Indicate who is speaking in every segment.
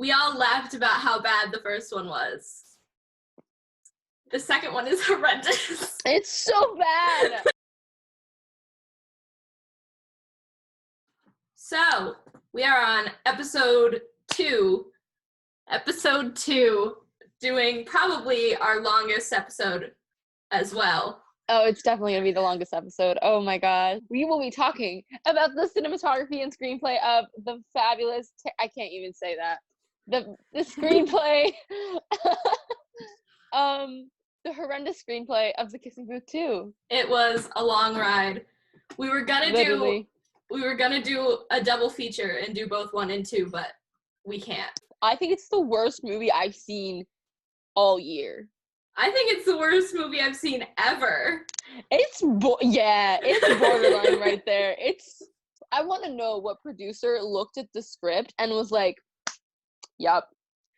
Speaker 1: we all laughed about how bad the first one was. The second one is horrendous.
Speaker 2: It's so bad.
Speaker 1: So, we are on episode 2, doing probably our longest episode as well.
Speaker 2: Oh, it's definitely going to be the longest episode. Oh my god. We will be talking about the cinematography and screenplay of the fabulous, I can't even say that. The screenplay, the horrendous screenplay of The Kissing Booth 2.
Speaker 1: It was a long ride. We were gonna do a double feature and do both 1 and 2, but we can't.
Speaker 2: I think it's the worst movie I've seen all year.
Speaker 1: I think it's the worst movie I've seen ever.
Speaker 2: It's borderline right there. I want to know what producer looked at the script and was like, "Yup,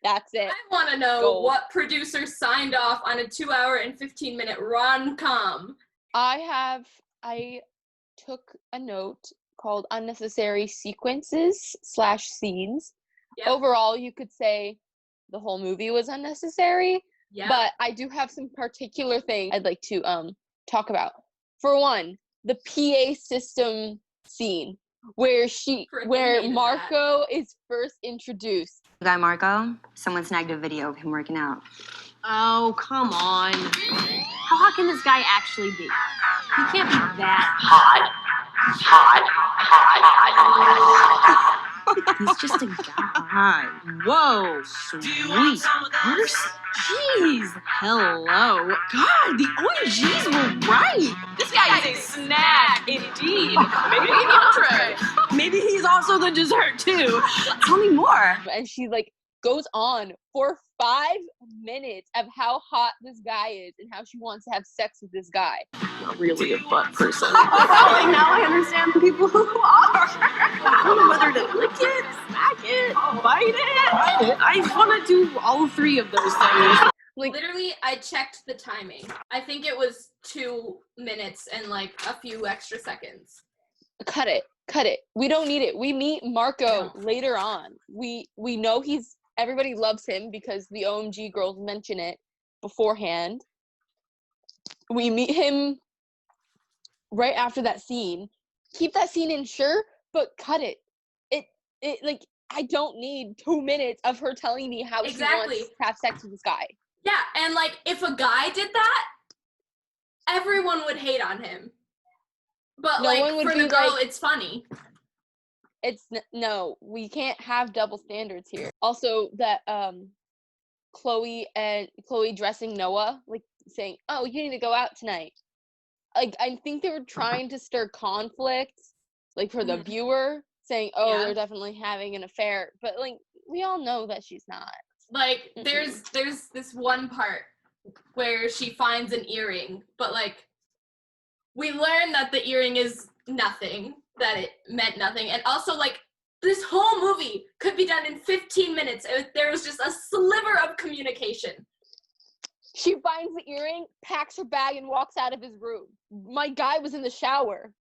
Speaker 2: that's it."
Speaker 1: I want to know what producer signed off on a 2-hour and 15-minute rom-com.
Speaker 2: I took a note called unnecessary sequences/scenes. Yep. Overall, you could say the whole movie was unnecessary. Yeah. But I do have some particular things I'd like to talk about. For one, the PA system scene where Marco is first introduced.
Speaker 3: The guy Marco, someone snagged a video of him working out.
Speaker 4: Oh, come on. How hot can this guy actually be? He can't be that
Speaker 3: hot. He's just a guy.
Speaker 4: Whoa, sweet. Mercy. Jeez. Hello. God, the OGs were right. This guy is a snack, indeed. Maybe an entree. Maybe he's also the dessert, too.
Speaker 3: Tell me more.
Speaker 2: And she, goes on for 5 minutes of how hot this guy is and how she wants to have sex with this guy.
Speaker 4: Not really a butt person.
Speaker 3: Now I understand the people who are.
Speaker 4: I don't know whether to lick it, smack it, bite it. I just want to do all 3 of those things.
Speaker 1: Literally, I checked the timing. I think it was 2 minutes and a few extra seconds.
Speaker 2: Cut it. We don't need it. We meet Marco later on. We know everybody loves him because the OMG girls mention it beforehand. We meet him right after that scene. Keep that scene in, sure, but cut it. I don't need 2 minutes of her telling me how she wants to have sex with this guy.
Speaker 1: Yeah, and if a guy did that, everyone would hate on him. But for the girl, it's funny.
Speaker 2: No, we can't have double standards here. Also, that Chloe dressing Noah, saying, "Oh, you need to go out tonight." I think they were trying to stir conflict, for the viewer, saying, "Oh, they're definitely having an affair," but we all know that she's not.
Speaker 1: There's this one part where she finds an earring, but we learn that the earring is nothing. That it meant nothing. And also, this whole movie could be done in 15 minutes if there was just a sliver of communication.
Speaker 2: She finds the earring, packs her bag, and walks out of his room. My guy was in the shower.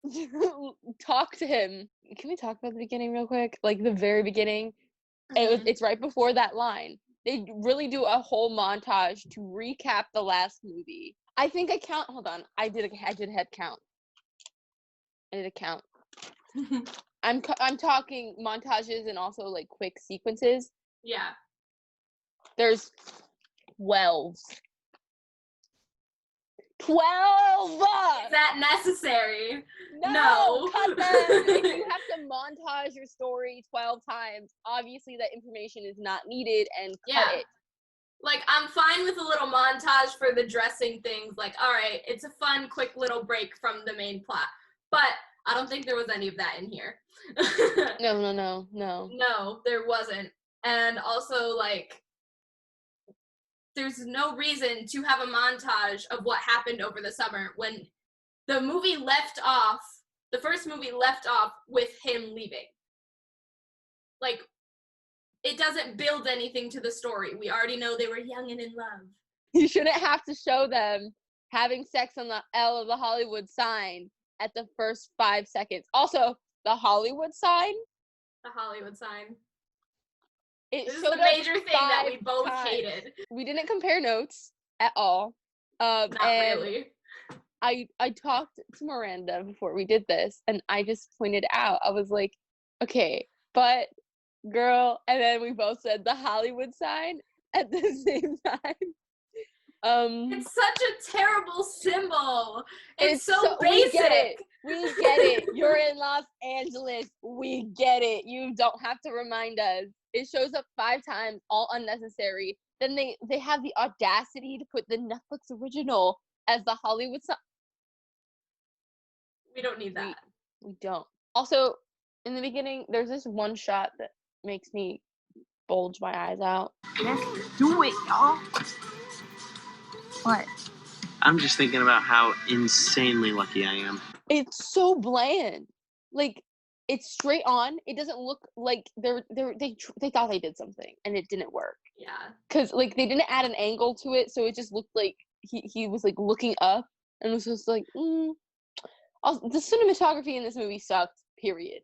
Speaker 2: Talk to him. Can we talk about the beginning real quick? The very beginning? Mm-hmm. It's right before that line. They really do a whole montage to recap the last movie. I think I count. Hold on. I did a head count. I did a count. I'm talking montages and also quick sequences.
Speaker 1: Yeah.
Speaker 2: There's 12. 12!
Speaker 1: Is that necessary?
Speaker 2: No. Cut them. If you have to montage your story 12 times, obviously that information is not needed and cut it.
Speaker 1: I'm fine with a little montage for the dressing things. All right, it's a fun, quick little break from the main plot. But I don't think there was any of that in here.
Speaker 2: No.
Speaker 1: No, there wasn't. And also, there's no reason to have a montage of what happened over the summer when the first movie left off with him leaving. It doesn't build anything to the story. We already know they were young and in love.
Speaker 2: You shouldn't have to show them having sex on the L of the Hollywood sign at the first 5 seconds. Also, the Hollywood sign.
Speaker 1: The Hollywood sign.
Speaker 2: It
Speaker 1: This is
Speaker 2: showed
Speaker 1: the
Speaker 2: up
Speaker 1: major thing that we
Speaker 2: 5
Speaker 1: both
Speaker 2: times.
Speaker 1: hated.
Speaker 2: We didn't compare notes at all.
Speaker 1: Not
Speaker 2: and
Speaker 1: really.
Speaker 2: I talked to Miranda before we did this, and I just pointed out, I was like, okay, but girl, and then we both said the Hollywood sign at the same time.
Speaker 1: It's such a terrible symbol. It's so basic.
Speaker 2: We get it. We get it. You're in Los Angeles. We get it. You don't have to remind us. It shows up 5 times, all unnecessary. Then they have the audacity to put the Netflix original as the Hollywood sign.
Speaker 1: We don't need that.
Speaker 2: We don't. Also, in the beginning, there's this one shot that makes me bulge my eyes out.
Speaker 3: Let's do it, y'all. What?
Speaker 5: I'm just thinking about how insanely lucky I am.
Speaker 2: It's so bland. Like, it's straight on. It doesn't look like they thought they did something and it didn't work.
Speaker 1: Yeah.
Speaker 2: Cause like they didn't add an angle to it, so it just looked like he was like looking up and was just like, Also, the cinematography in this movie sucked. Period.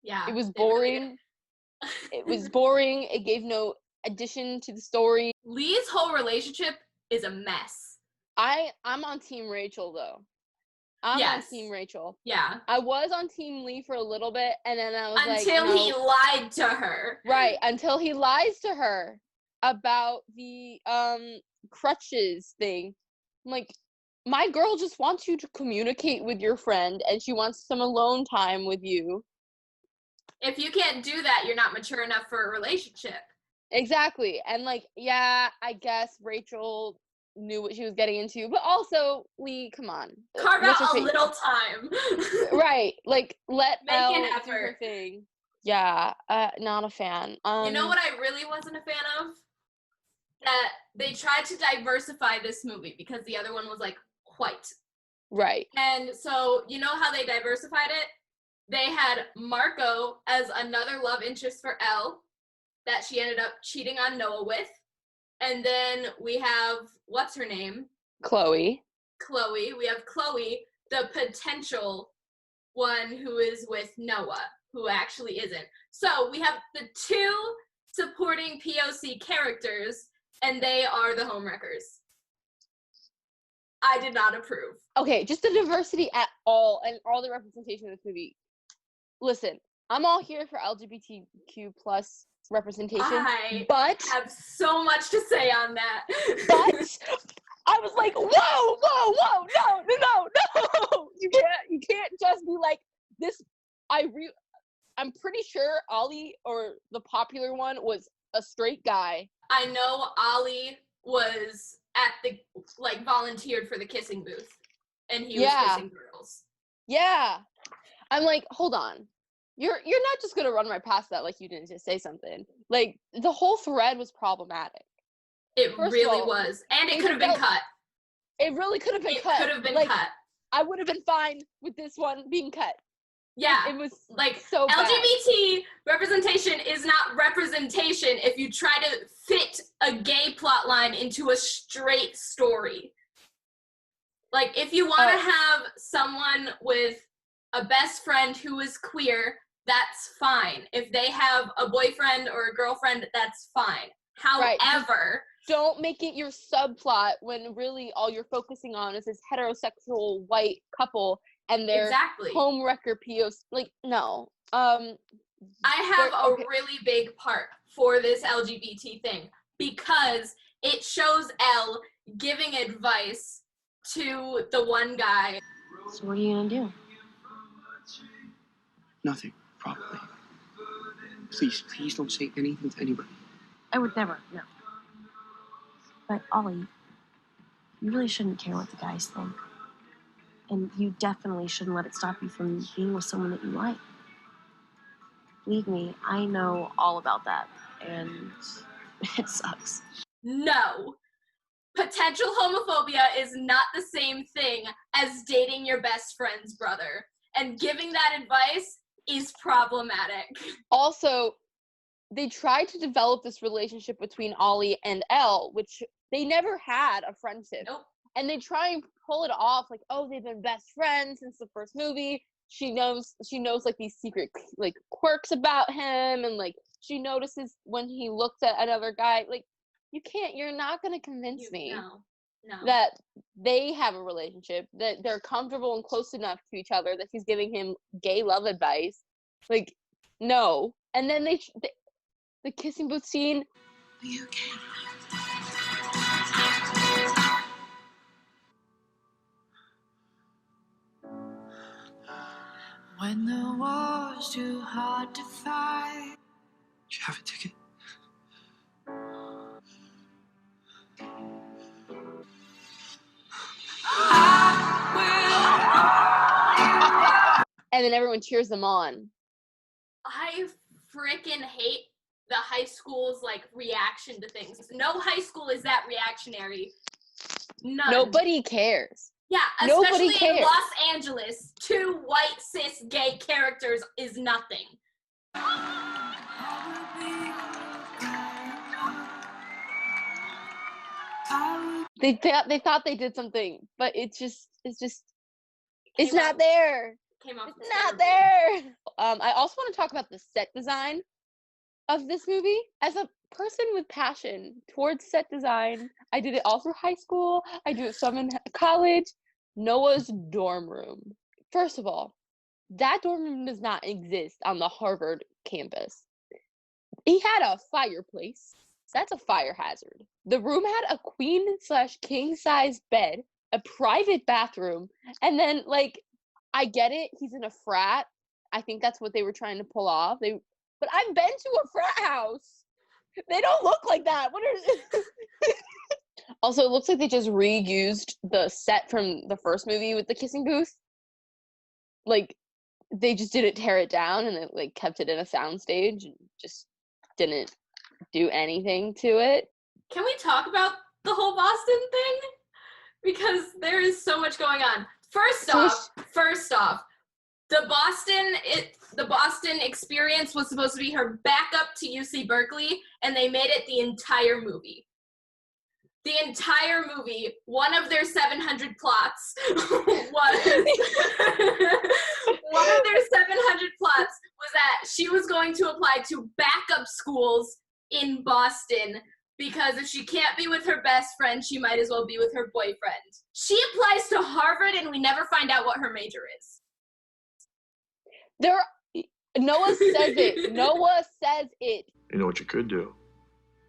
Speaker 1: Yeah.
Speaker 2: It was boring. It was boring. It gave no addition to the story.
Speaker 1: Lee's whole relationship is a mess.
Speaker 2: I'm on Team Rachel though. I'm
Speaker 1: Yes.
Speaker 2: on Team Rachel.
Speaker 1: Yeah.
Speaker 2: I was on Team Lee for a little bit, and then I was
Speaker 1: Until
Speaker 2: like,
Speaker 1: he
Speaker 2: no.
Speaker 1: lied to her.
Speaker 2: Right, until he lies to her about the crutches thing. I'm like, my girl just wants you to communicate with your friend, and she wants some alone time with you.
Speaker 1: If you can't do that, you're not mature enough for a relationship.
Speaker 2: Exactly. And like, yeah, I guess Rachel knew what she was getting into, but also Lee, come on.
Speaker 1: Carve
Speaker 2: What's her
Speaker 1: out a
Speaker 2: face?
Speaker 1: little time.
Speaker 2: Right. Like, let
Speaker 1: Make
Speaker 2: Elle
Speaker 1: an
Speaker 2: do her
Speaker 1: effort.
Speaker 2: thing. Yeah, not a fan.
Speaker 1: You know what I really wasn't a fan of? That they tried to diversify this movie because the other one was like white.
Speaker 2: Right.
Speaker 1: And so, you know how they diversified it? They had Marco as another love interest for Elle that she ended up cheating on Noah with. And then we have, what's her name?
Speaker 2: Chloe.
Speaker 1: Chloe. We have Chloe, the potential one who is with Noah, who actually isn't. So we have the 2 supporting POC characters, and they are the homewreckers. I did not approve.
Speaker 2: Okay, just the diversity at all and all the representation in this movie. Listen, I'm all here for LGBTQ plus representation,
Speaker 1: I
Speaker 2: but
Speaker 1: have so much to say on that.
Speaker 2: but I was like, whoa, no. You can't just be like this. I'm pretty sure Ollie, or the popular one, was a straight guy.
Speaker 1: I know Ollie was at the, like, volunteered for the kissing booth, and he was kissing girls.
Speaker 2: Yeah. I'm like, hold on. You're not just gonna run right past that like you didn't just say something. Like, the whole thread was problematic.
Speaker 1: It
Speaker 2: First of
Speaker 1: really
Speaker 2: all,
Speaker 1: was. And it
Speaker 2: they
Speaker 1: could have been
Speaker 2: developed-
Speaker 1: cut.
Speaker 2: It really could have been cut.
Speaker 1: It could have been
Speaker 2: like,
Speaker 1: cut.
Speaker 2: I would have been fine with this one being cut.
Speaker 1: Yeah.
Speaker 2: It was
Speaker 1: like,
Speaker 2: so bad.
Speaker 1: LGBT representation is not representation if you try to fit a gay plot line into a straight story. Like, if you want to have someone with a best friend who is queer, that's fine. If they have a boyfriend or a girlfriend, that's fine. However,
Speaker 2: don't make it your subplot when really all you're focusing on is this heterosexual white couple and their homewrecker POC. Like, no. I
Speaker 1: have a really big part for this LGBT thing because it shows Elle giving advice to the one guy.
Speaker 3: So what are you gonna do?
Speaker 5: Nothing, probably. Please don't say anything to anybody.
Speaker 3: I would never, no. But Ollie, you really shouldn't care what the guys think. And you definitely shouldn't let it stop you from being with someone that you like. Believe me, I know all about that, and it sucks.
Speaker 1: No. Potential homophobia is not the same thing as dating your best friend's brother. And giving that advice is problematic.
Speaker 2: Also, they tried to develop this relationship between Ollie and Elle, which they never had a friendship.
Speaker 1: Nope.
Speaker 2: And they try and pull it off like, oh, they've been best friends since the first movie. She knows like these secret like quirks about him, and like She notices when he looks at another guy. Like, you're not going to convince me
Speaker 1: No.
Speaker 2: that they have a relationship, that they're comfortable and close enough to each other, that she's giving him gay love advice. Like, no. And then the kissing booth scene.
Speaker 4: Are you okay? When the war's too hard to fight.
Speaker 5: Did you have a ticket?
Speaker 2: And then everyone cheers them on.
Speaker 1: I freaking hate the high school's like reaction to things. No high school is that reactionary. None.
Speaker 2: Nobody cares.
Speaker 1: Yeah,
Speaker 2: Nobody
Speaker 1: especially in
Speaker 2: cares.
Speaker 1: Los Angeles, 2 white cis gay characters is nothing.
Speaker 2: They thought they did something, but it's
Speaker 1: Came
Speaker 2: not
Speaker 1: off-
Speaker 2: there.
Speaker 1: Came off
Speaker 2: It's not
Speaker 1: terribly.
Speaker 2: there. I also want to talk about the set design of this movie. As a person with passion towards set design, I did it all through high school. I do it some in college. Noah's dorm room. First of all, that dorm room does not exist on the Harvard campus. He had a fireplace. That's a fire hazard. The room had a queen/king size bed, a private bathroom, and then, like, I get it, he's in a frat. I think that's what they were trying to pull off. But I've been to a frat house. They don't look like that. What are Also, it looks like they just reused the set from the first movie with the kissing booth. Like, they just didn't tear it down and it, like, kept it in a soundstage and just didn't do anything to it.
Speaker 1: Can we talk about the whole Boston thing? Because there is so much going on. First off, the Boston experience was supposed to be her backup to UC Berkeley, and they made it the entire movie. The entire movie, one of their 700 plots was that she was going to apply to backup schools in Boston because if she can't be with her best friend, she might as well be with her boyfriend. She applies to Harvard and we never find out what her major is.
Speaker 2: Noah says it. Noah says it.
Speaker 6: You know what you could do?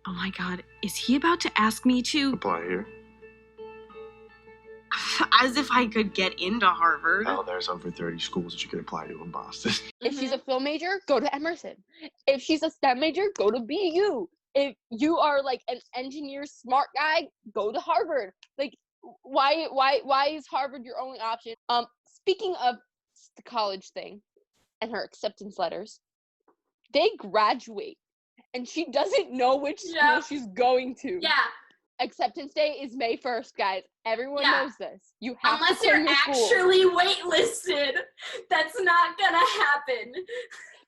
Speaker 4: Oh my god, is he about to ask me to?
Speaker 6: Apply here.
Speaker 4: As if I could get into Harvard.
Speaker 6: Oh, there's over 30 schools that you could apply to in Boston.
Speaker 2: If she's a film major, go to Emerson. If she's a STEM major, go to BU. If you are like an engineer smart guy, go to Harvard. Like, why is Harvard your only option? Speaking of the college thing and her acceptance letters, they graduate and she doesn't know which school she's going to.
Speaker 1: Yeah.
Speaker 2: Acceptance day is May 1st, guys. Everyone knows this. You have
Speaker 1: Unless
Speaker 2: to
Speaker 1: you're
Speaker 2: your school.
Speaker 1: actually waitlisted, that's not gonna happen.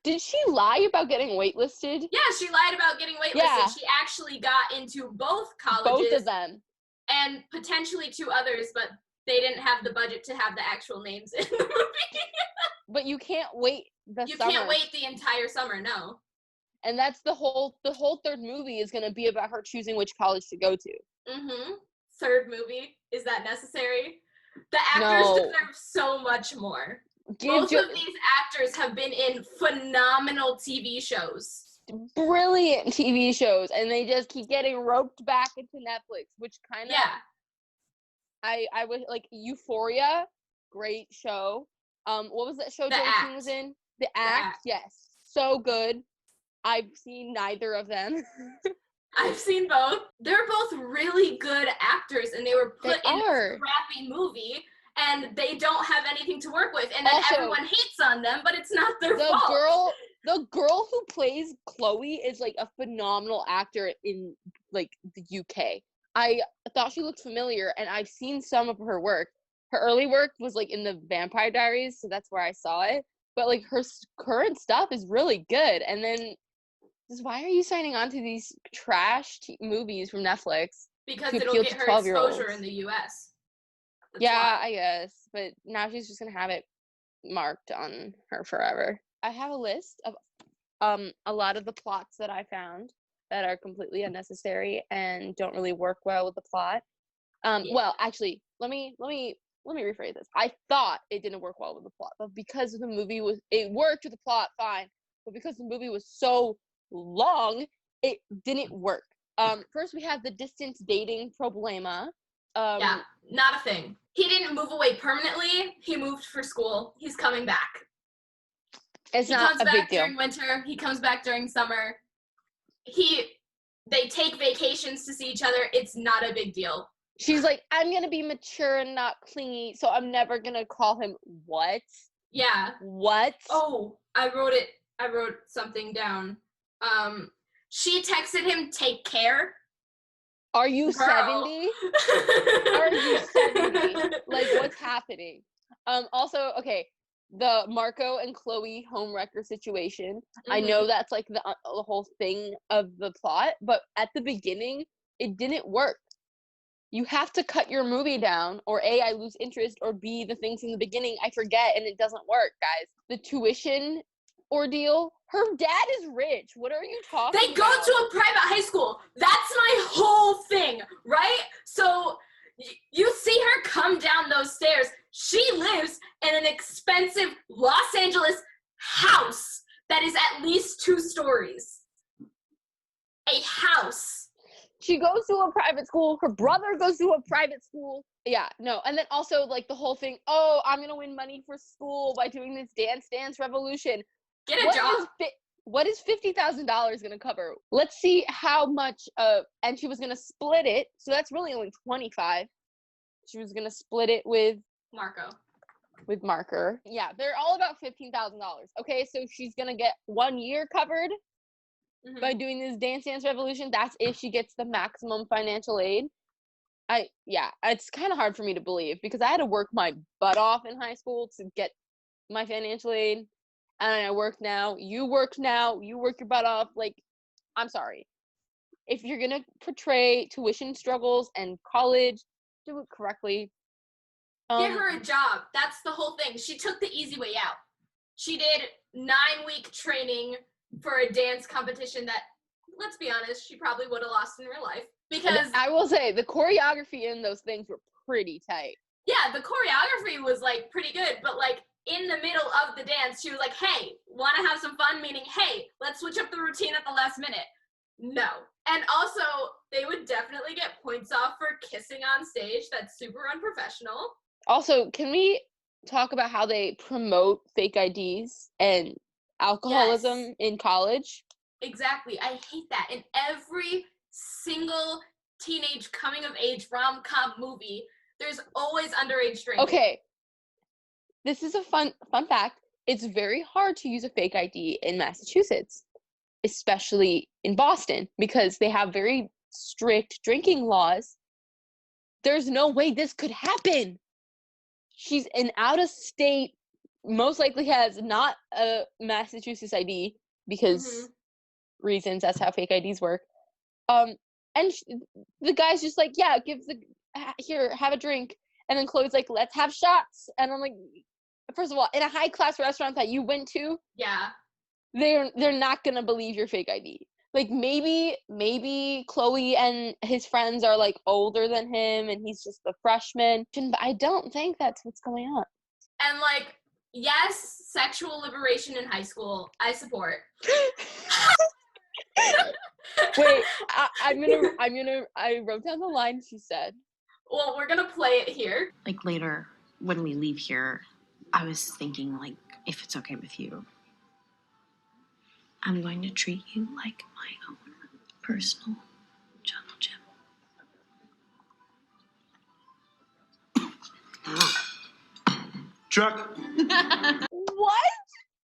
Speaker 2: Did she lie about getting waitlisted?
Speaker 1: Yeah, she lied about getting waitlisted.
Speaker 2: Yeah.
Speaker 1: She actually got into both colleges.
Speaker 2: Both of them.
Speaker 1: And potentially 2 others, but they didn't have the budget to have the actual names in the movie.
Speaker 2: But you can't wait the summer.
Speaker 1: You can't wait the entire summer, no.
Speaker 2: And that's the whole third movie is going to be about her choosing which college to go to.
Speaker 1: Mm-hmm. Third movie. Is that necessary? The actors deserve so much more. Both of these actors have been in phenomenal TV shows.
Speaker 2: Brilliant TV shows. And they just keep getting roped back into Netflix, which kind of...
Speaker 1: Yeah.
Speaker 2: I would, like, Euphoria, great show. What was that show Joaquin was in? The Act, yes. So good. I've seen neither of them.
Speaker 1: I've seen both. They're both really good actors, and they were put in a crappy movie, and they don't have anything to work with, and then also, everyone hates on them, but it's not their fault.
Speaker 2: The girl who plays Chloe is, like, a phenomenal actor in, like, the UK. I thought she looked familiar, and I've seen some of her work. Her early work was, like, in the Vampire Diaries, so that's where I saw it. But, like, her current stuff is really good, and then... Why are you signing on to these trash movies from Netflix?
Speaker 1: Because it'll get her exposure in the US.
Speaker 2: Yeah, I guess. But now she's just going to have it marked on her forever. I have a list of a lot of the plots that I found that are completely unnecessary and don't really work well with the plot. Well, actually, let me rephrase this. I thought it didn't work well with the plot, but because the movie it worked with the plot fine, but because the movie was so long, it didn't work. First we have the distance dating problema.
Speaker 1: Yeah, not a thing. He didn't move away permanently. He moved for school. He's coming back.
Speaker 2: It's
Speaker 1: He
Speaker 2: not
Speaker 1: comes
Speaker 2: a big
Speaker 1: back
Speaker 2: deal.
Speaker 1: during winter. He comes back during summer. They take vacations to see each other. It's not a big deal.
Speaker 2: She's like, I'm gonna be mature and not clingy, so I'm never gonna call him what?
Speaker 1: Yeah.
Speaker 2: What?
Speaker 1: Oh, I wrote something down. She texted him, "Take care."
Speaker 2: Are you
Speaker 1: Girl.
Speaker 2: 70? Are you 70? Like, what's happening? Also, okay, the Marco and Chloe homewrecker situation. I know that's like the whole thing of the plot, but at the beginning, it didn't work. You have to cut your movie down, or A, I lose interest, or B, the things in the beginning I forget and it doesn't work, guys. The tuition ordeal. Her dad is rich. What are you talking
Speaker 1: They go
Speaker 2: about?
Speaker 1: to a private high school. That's my whole thing, right? So you see her come down those stairs. She lives in an expensive Los Angeles house that is at least 2 stories. A house.
Speaker 2: She goes to a private school. Her brother goes to a private school. Yeah, no. And then also, like, the whole thing, oh, I'm going to win money for school by doing this Dance Revolution.
Speaker 1: Get a job.
Speaker 2: What is $50,000 going to cover? Let's see how much, and she was going to split it. So that's really only 25. She was going to split it with Marker. Yeah, they're all about $15,000. Okay, so she's going to get 1 year covered by doing this Dance Revolution. That's if she gets the maximum financial aid. It's kind of hard for me to believe because I had to work my butt off in high school to get my financial aid, and I work now. You work now. You work your butt off. Like, I'm sorry. If you're gonna portray tuition struggles and college, do it correctly.
Speaker 1: Get her a job. That's the whole thing. She took the easy way out. She did 9-week training for a dance competition that, let's be honest, she probably would have lost in real life. Because
Speaker 2: I will say the choreography in those things were pretty tight.
Speaker 1: Yeah, the choreography was like pretty good, but like in the middle of the dance, she was like, "Hey, want to have some fun?" Meaning, "Hey, let's switch up the routine at the last minute." No. And also, they would definitely get points off for kissing on stage. That's super unprofessional.
Speaker 2: Also, can we talk about how they promote fake IDs and alcoholism in college?
Speaker 1: Exactly. I hate that. In every single teenage coming-of-age rom-com movie, there's always underage drinking.
Speaker 2: Okay. This is a fun fact. It's very hard to use a fake ID in Massachusetts, especially in Boston, because they have very strict drinking laws. There's no way this could happen. She's an out-of-state, most likely has not a Massachusetts ID because reasons. That's how fake IDs work. And the guy's just like, yeah, here, have a drink. And then Chloe's like, let's have shots. And I'm like, first of all, in a high-class restaurant that you went to, they're not gonna believe your fake ID. Like, maybe Chloe and his friends are like older than him and he's just a freshman. But I don't think that's what's going on.
Speaker 1: And like, yes, sexual liberation in high school, I support.
Speaker 2: Wait, I wrote down the line she said.
Speaker 1: Well, we're gonna play it here.
Speaker 3: Like, later, when we leave here, I was thinking, like, if it's okay with you, I'm going to treat you like my own personal jungle gym.
Speaker 6: Chuck!
Speaker 2: What?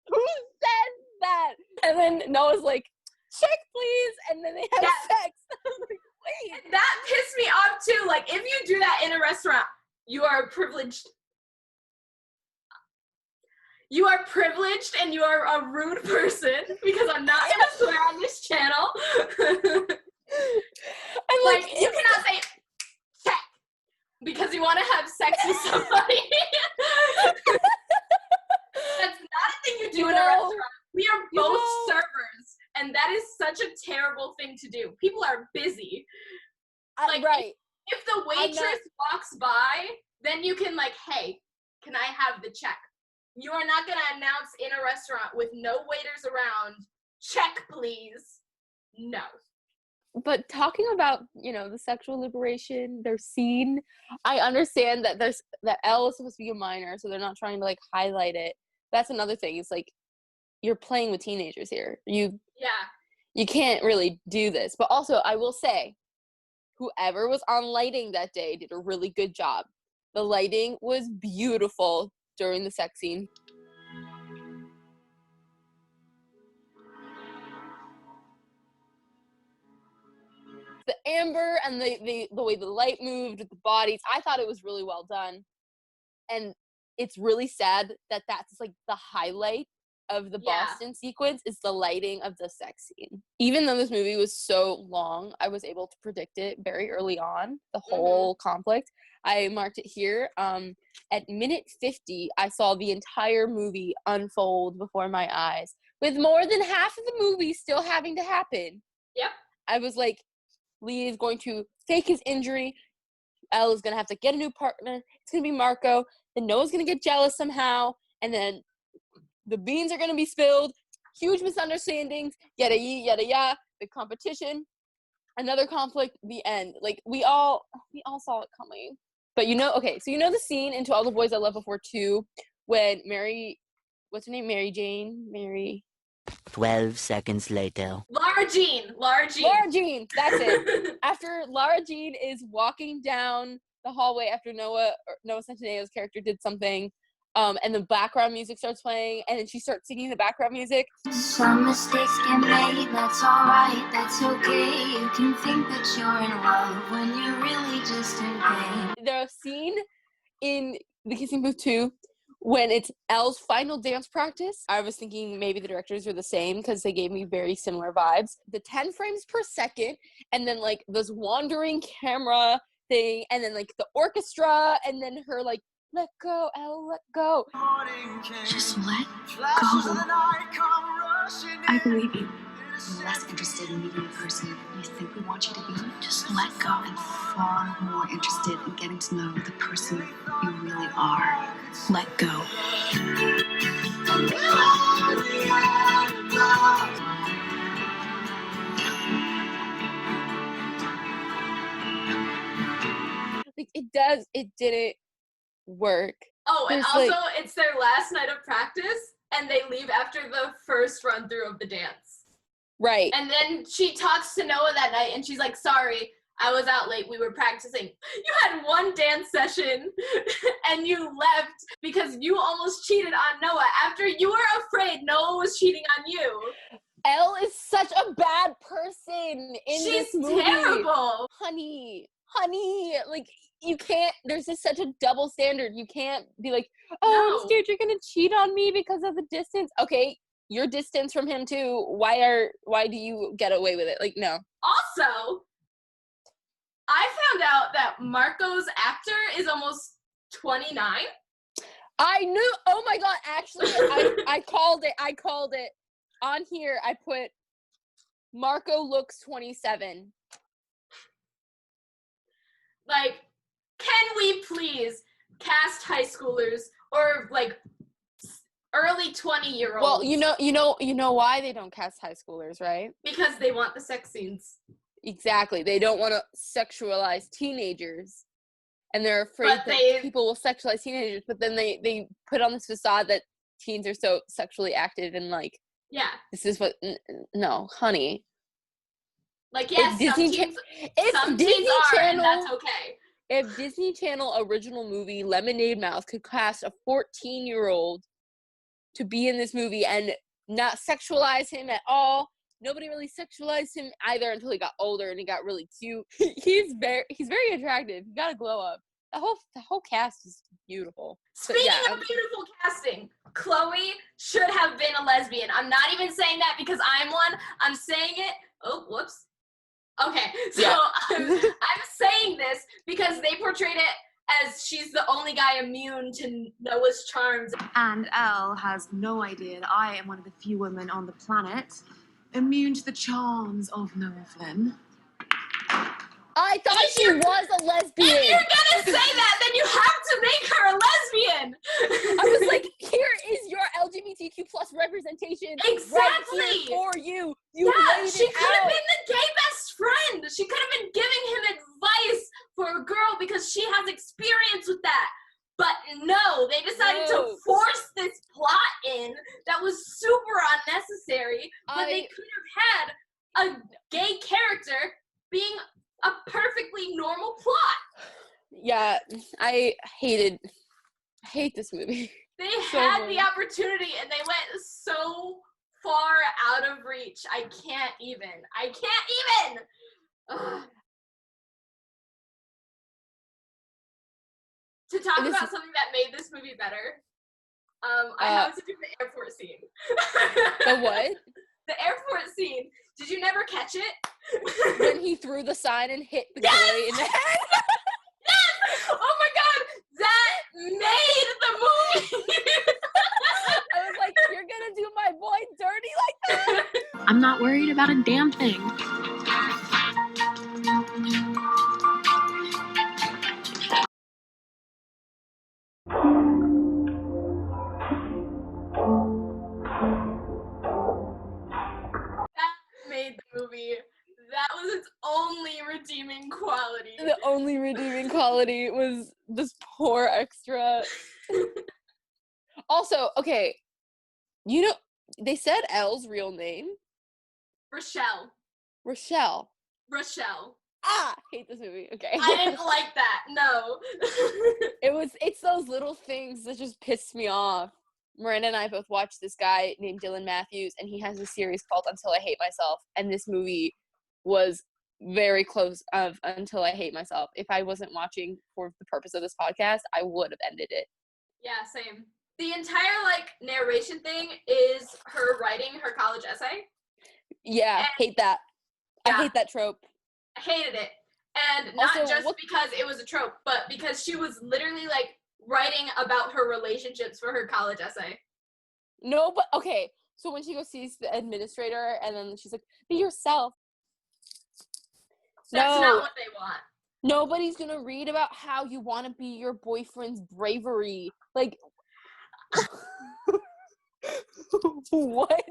Speaker 2: Who said that? And then Noah's like, check please, and then they have sex. I'm like, wait.
Speaker 1: And that pissed me off too. Like, if you do that in a restaurant, you are privileged. You are privileged and you are a rude person, because I'm not gonna swear on this channel.
Speaker 2: I'm like,
Speaker 1: you cannot say check because you want to have sex with somebody. That's not a thing you do in a restaurant. We are both servers. Like,
Speaker 2: right.
Speaker 1: If the waitress walks by, then you can like, hey, can I have the check? You are not gonna announce in a restaurant with no waiters around, check please. No.
Speaker 2: But talking about, the sexual liberation, their scene, I understand that that Elle is supposed to be a minor, so they're not trying to like highlight it. That's another thing. It's like you're playing with teenagers here. You can't really do this. But also, I will say, whoever was on lighting that day did a really good job. The lighting was beautiful during the sex scene. The amber and the way the light moved with the bodies, I thought it was really well done. And it's really sad that that's like the highlight of the Boston sequence is the lighting of the sex scene. Even though this movie was so long, I was able to predict it very early on, the whole conflict. I marked it here. At minute 50, I saw the entire movie unfold before my eyes, with more than half of the movie still having to happen.
Speaker 1: Yep.
Speaker 2: I was like, Lee is going to fake his injury. Elle is going to have to get a new partner. It's going to be Marco. Then Noah's going to get jealous somehow. And then the beans are going to be spilled. Huge misunderstandings. Yada, yada, yada. The competition. Another conflict. The end. Like, we all saw it coming. But okay, so the scene in To All the Boys I Loved Before 2 when what's her name? Mary Jane?
Speaker 7: 12 seconds later.
Speaker 1: Lara Jean,
Speaker 2: that's it. After Lara Jean is walking down the hallway after Noah Centineo's character did something, and the background music starts playing, and then she starts singing the background music.
Speaker 8: Some mistakes get made, that's alright, that's okay. You can think that you're in love when you're really just in pain.
Speaker 2: The scene in The Kissing Booth 2 when it's Elle's final dance practice, I was thinking maybe the directors are the same because they gave me very similar vibes. The 10 frames per second, and then like this wandering camera thing, and then like the orchestra, and then her like, let go, Elle, let go.
Speaker 8: Just let go. I believe you. You're less interested in meeting the person you think we want you to be. Just let go. And far more interested in getting to know the person you really are. Let go.
Speaker 2: Like it didn't work.
Speaker 1: Oh, and also it's their last night of practice, and they leave after the first run through of the dance.
Speaker 2: Right.
Speaker 1: And then she talks to Noah that night, and she's like, sorry, I was out late. We were practicing. You had one dance session, and you left because you almost cheated on Noah after you were afraid Noah was cheating on you.
Speaker 2: Elle is such a bad person in this movie.
Speaker 1: She's terrible.
Speaker 2: Honey, like, you can't, there's just such a double standard. You can't be like, oh, I'm scared you're gonna cheat on me because of the distance. Okay, you're distance from him too. Why do you get away with it? Like, no.
Speaker 1: Also, I found out that Marco's actor is almost 29.
Speaker 2: I knew, oh my god, actually, I called it. On here, I put, Marco looks 27.
Speaker 1: Like, can we please cast high schoolers or like early 20-year-olds?
Speaker 2: Well, you know why they don't cast high schoolers, right?
Speaker 1: Because they want the sex scenes.
Speaker 2: Exactly. They don't want to sexualize teenagers. And they're afraid that people will sexualize teenagers, but then they put on this facade that teens are so sexually active and like,
Speaker 1: yeah,
Speaker 2: this is what, no, honey.
Speaker 1: Like, yes, some teens are, and that's okay.
Speaker 2: If Disney Channel original movie Lemonade Mouth could cast a 14-year-old to be in this movie and not sexualize him at all, nobody really sexualized him either until he got older and he got really cute. He's very attractive. He got a glow up. The whole cast is beautiful.
Speaker 1: Speaking of beautiful casting, Chloe should have been a lesbian. I'm not even saying that because I'm one. I'm saying it. Oh, whoops. Okay, so yeah. I'm saying this because they portrayed it as she's the only guy immune to Noah's charms.
Speaker 4: And Elle has no idea that I am one of the few women on the planet immune to the charms of Noah Flynn.
Speaker 2: I I thought she was a lesbian.
Speaker 1: If you're gonna say that, then you have to make her a lesbian.
Speaker 2: I was like, here is your LGBTQ plus representation
Speaker 1: Exactly.
Speaker 2: right here for you. You
Speaker 1: Yeah,
Speaker 2: laid
Speaker 1: she
Speaker 2: it
Speaker 1: could have
Speaker 2: out.
Speaker 1: been the gay best friend. She could have been giving him advice for a girl because she has experience with that. But no, they decided to force this plot in that was super unnecessary when they could have had a gay character being a perfectly normal plot.
Speaker 2: Yeah, I hate this movie.
Speaker 1: They
Speaker 2: So
Speaker 1: had
Speaker 2: much.
Speaker 1: the opportunity and they went so far out of reach. I can't even. Ugh. To talk about something that made this movie better, I have to do the airport scene.
Speaker 2: The what?
Speaker 1: The airport scene. Did you never catch it?
Speaker 2: When he threw the sign and hit the boy in the head?
Speaker 1: Yes! Oh my god! That made the movie!
Speaker 2: I was like, you're gonna do my boy dirty like that?
Speaker 3: I'm not worried about a damn thing.
Speaker 1: That made the movie. That was its only redeeming quality.
Speaker 2: The only redeeming quality was this poor extra. Also, okay, you know, they said Elle's real name.
Speaker 1: Rochelle.
Speaker 2: Hate this movie. Okay.
Speaker 1: I didn't like that. No.
Speaker 2: It's those little things that just piss me off. Miranda and I both watched this guy named Dylan Matthews, and he has a series called Until I Hate Myself, and this movie was very close of Until I Hate Myself. If I wasn't watching for the purpose of this podcast, I would have ended it.
Speaker 1: Yeah, same. The entire, narration thing is her writing her college essay.
Speaker 2: Yeah,
Speaker 1: and,
Speaker 2: hate that.
Speaker 1: Yeah,
Speaker 2: I hate that trope.
Speaker 1: I hated it. And not
Speaker 2: Also,
Speaker 1: just because it was a trope, but because she was literally, writing about her relationships for her college essay.
Speaker 2: No, but, okay, so when she goes sees the administrator, and then she's like, be yourself.
Speaker 1: That's not what they want.
Speaker 2: Nobody's gonna read about how you want to be your boyfriend's bravery. Like, what?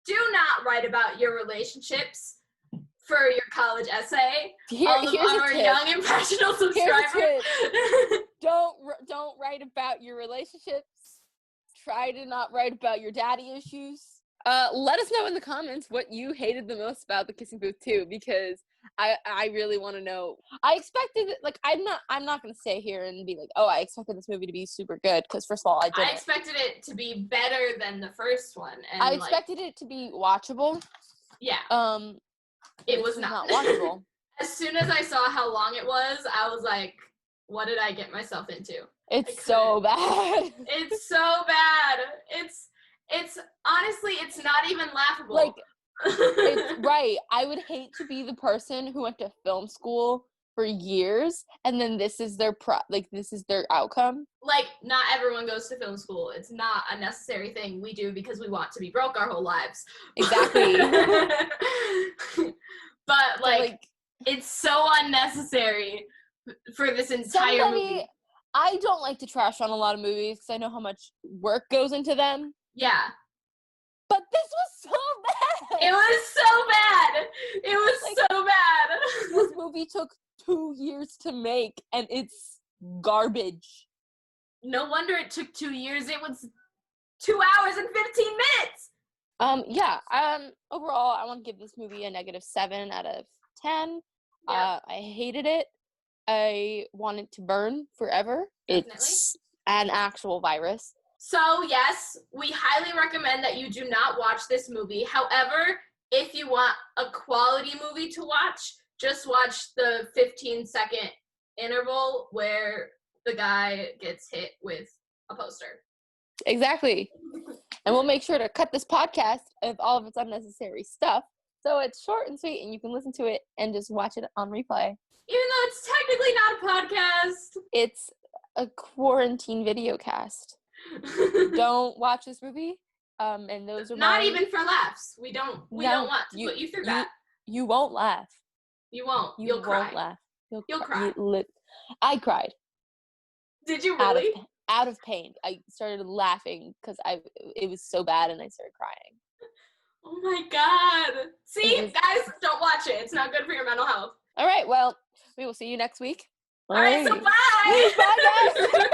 Speaker 1: Do not write about your relationships for your college essay. All of our young impressional subscribers.
Speaker 2: Don't write about your relationships. Try to not write about your daddy issues. Let us know in the comments what you hated the most about The Kissing Booth 2, because I really want to know. I expected I'm not gonna stay here and be like, oh, I expected this movie to be super good, because first of all, I didn't.
Speaker 1: I expected it to be better than the first one, and
Speaker 2: I expected it to be watchable.
Speaker 1: Yeah. It was
Speaker 2: not watchable.
Speaker 1: As soon as I saw how long it was, I was like, what did I get myself into?
Speaker 2: It's so bad.
Speaker 1: It's so bad. It's honestly, it's not even laughable.
Speaker 2: It's right. I would hate to be the person who went to film school for years, and then this is their this is their outcome.
Speaker 1: Not everyone goes to film school. It's not a necessary thing we do because we want to be broke our whole lives.
Speaker 2: Exactly.
Speaker 1: But it's so unnecessary for this entire movie.
Speaker 2: I don't like to trash on a lot of movies because I know how much work goes into them.
Speaker 1: Yeah.
Speaker 2: But this was so bad.
Speaker 1: It was so bad. It was so bad.
Speaker 2: This movie took 2 years to make, and it's garbage.
Speaker 1: No wonder it took 2 years. It was 2 hours and 15 minutes.
Speaker 2: Overall, I want to give this movie a -7 out of 10.
Speaker 1: Yeah.
Speaker 2: I hated it. I want it to burn forever.
Speaker 1: Definitely.
Speaker 2: It's an actual virus.
Speaker 1: So, yes, we highly recommend that you do not watch this movie. However, if you want a quality movie to watch, just watch the 15-second interval where the guy gets hit with a poster.
Speaker 2: Exactly. And we'll make sure to cut this podcast of all of its unnecessary stuff, so it's short and sweet and you can listen to it and just watch it on replay.
Speaker 1: Even though it's technically not a podcast.
Speaker 2: It's a quarantine video cast. Don't watch this movie. And those are
Speaker 1: not even for laughs. We don't want to put you through that.
Speaker 2: You won't laugh.
Speaker 1: You won't.
Speaker 2: You
Speaker 1: You'll cry.
Speaker 2: won't laugh.
Speaker 1: You'll cry.
Speaker 2: I cried.
Speaker 1: Did you
Speaker 2: Out of
Speaker 1: really?
Speaker 2: out of pain. I started laughing because it was so bad, and I started crying.
Speaker 1: Oh my god. See,
Speaker 2: It was-
Speaker 1: guys, don't watch it. It's not good for your mental health.
Speaker 2: All right, well, we will see you next week.
Speaker 1: All right, so bye.
Speaker 2: Bye, guys.